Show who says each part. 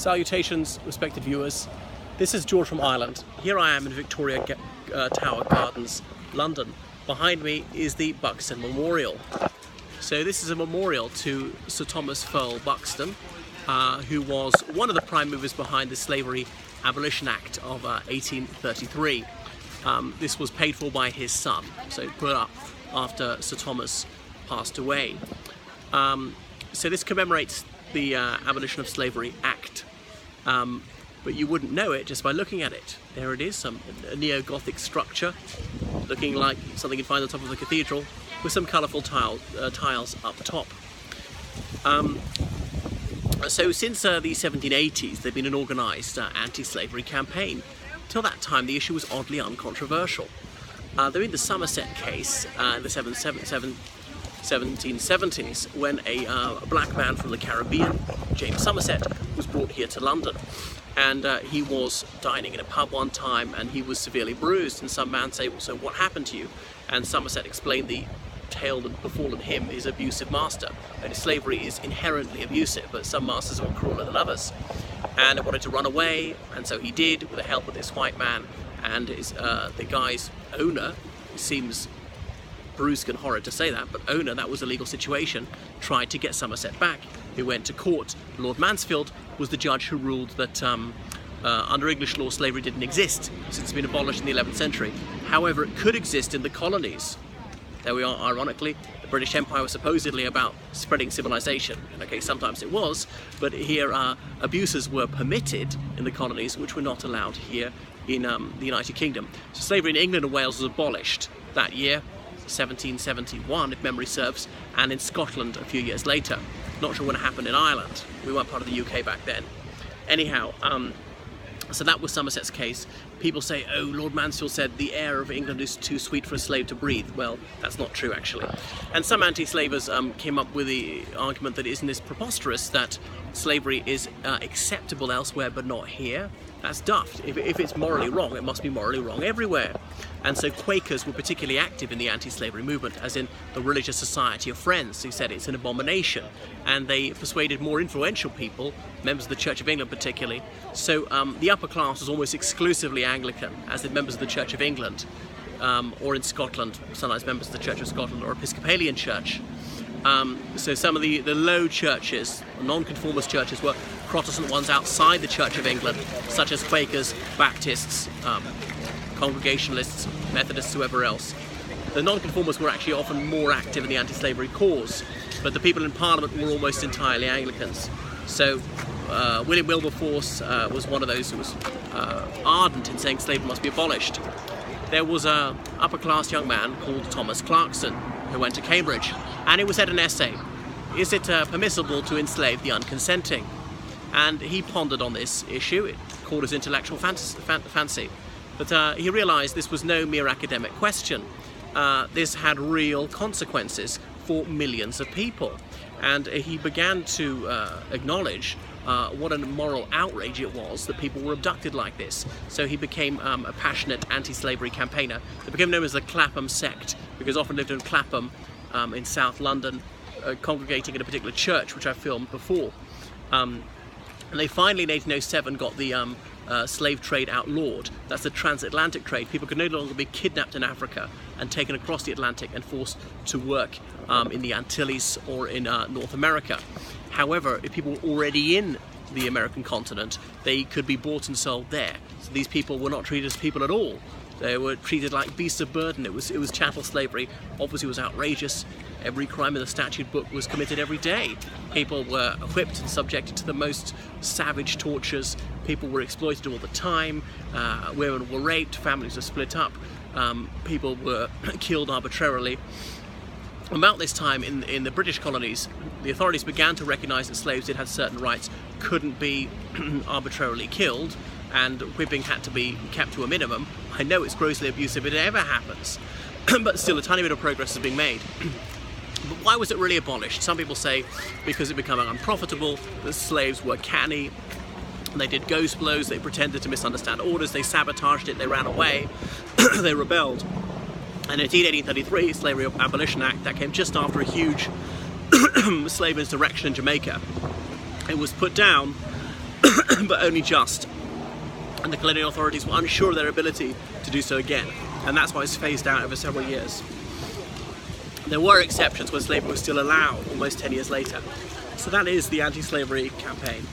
Speaker 1: Salutations, respected viewers. This is George from Ireland. Here I am in Victoria Tower Gardens, London. Behind me is the Buxton Memorial. So this is a memorial to Sir Thomas Fowell Buxton, who was one of the prime movers behind the Slavery Abolition Act of 1833. This was paid for by his son, so put up after Sir Thomas passed away. So this commemorates the Abolition of Slavery Act, but you wouldn't know it just by looking at it. There it is, a neo-Gothic structure looking like something you'd find on top of a cathedral with some colourful tiles up top. So since the 1780s there'd been an organised anti-slavery campaign. Till that time the issue was oddly uncontroversial. There in the Somerset case in the 1770s, when a black man from the Caribbean, James Somerset, was brought here to London, and he was dining in a pub one time and he was severely bruised, and some man said, "So what happened to you?" And Somerset explained the tale that befallen him, his abusive master. And slavery is inherently abusive, but some masters are crueler than others. And wanted to run away, and so he did, with the help of this white man, and the guy's owner, seems brusque and horrid to say that, but owner, that was a legal situation, tried to get Somerset back. He went to court. Lord Mansfield was the judge who ruled that under English law slavery didn't exist, since it's been abolished in the 11th century. However, it could exist in the colonies. There we are, ironically. The British Empire was supposedly about spreading civilization. Okay, sometimes it was, but here abuses were permitted in the colonies, which were not allowed here in the United Kingdom. So slavery in England and Wales was abolished that year, 1771 if memory serves, and in Scotland a few years later. Not sure what happened in Ireland. We weren't part of the UK back then. Anyhow, so that was Somerset's case. People say, oh, Lord Mansfield said the air of England is too sweet for a slave to breathe. Well, that's not true, actually. And some anti-slavers came up with the argument that isn't this preposterous, that slavery is acceptable elsewhere but not here. That's daft. If it's morally wrong, it must be morally wrong everywhere. And so Quakers were particularly active in the anti-slavery movement, as in the Religious Society of Friends, who said it's an abomination. And they persuaded more influential people, members of the Church of England particularly. So the upper class was almost exclusively Anglican, as did members of the Church of England, or in Scotland, sometimes members of the Church of Scotland or Episcopalian Church. So some of the low churches, non-conformist churches, were Protestant ones outside the Church of England, such as Quakers, Baptists, Congregationalists, Methodists, whoever else. The non-conformists were actually often more active in the anti-slavery cause, but the people in Parliament were almost entirely Anglicans. So William Wilberforce was one of those who was ardent in saying slavery must be abolished. There was an upper-class young man called Thomas Clarkson who went to Cambridge, and he was said an essay, is it permissible to enslave the unconsenting? And he pondered on this issue. It caught his intellectual fancy. But he realised this was no mere academic question. This had real consequences for millions of people. And he began to acknowledge what a moral outrage it was that people were abducted like this. So he became a passionate anti-slavery campaigner. They became known as the Clapham sect, because often lived in Clapham in South London, congregating in a particular church, which I filmed before. And they finally in 1807 got the slave trade outlawed. That's the transatlantic trade. People could no longer be kidnapped in Africa and taken across the Atlantic and forced to work in the Antilles or in North America. However, if people were already in the American continent, they could be bought and sold there. So these people were not treated as people at all. They were treated like beasts of burden. It was chattel slavery. Obviously it was outrageous. Every crime in the statute book was committed every day. People were whipped and subjected to the most savage tortures. People were exploited all the time. Women were raped. Families were split up. People were killed arbitrarily. About this time in the British colonies, the authorities began to recognise that slaves did have certain rights, couldn't be arbitrarily killed, and whipping had to be kept to a minimum. I know it's grossly abusive if it ever happens, but still a tiny bit of progress is being made. But why was it really abolished? Some people say because it became unprofitable, the slaves were canny, they did ghost blows, they pretended to misunderstand orders, they sabotaged it, they ran away, they rebelled. And indeed, 1833, Slavery Abolition Act, that came just after a huge slave insurrection in Jamaica. It was put down but only just. And the colonial authorities were unsure of their ability to do so again, and that's why it's phased out over several years. There were exceptions where slavery was still allowed almost 10 years later. So that is the anti-slavery campaign.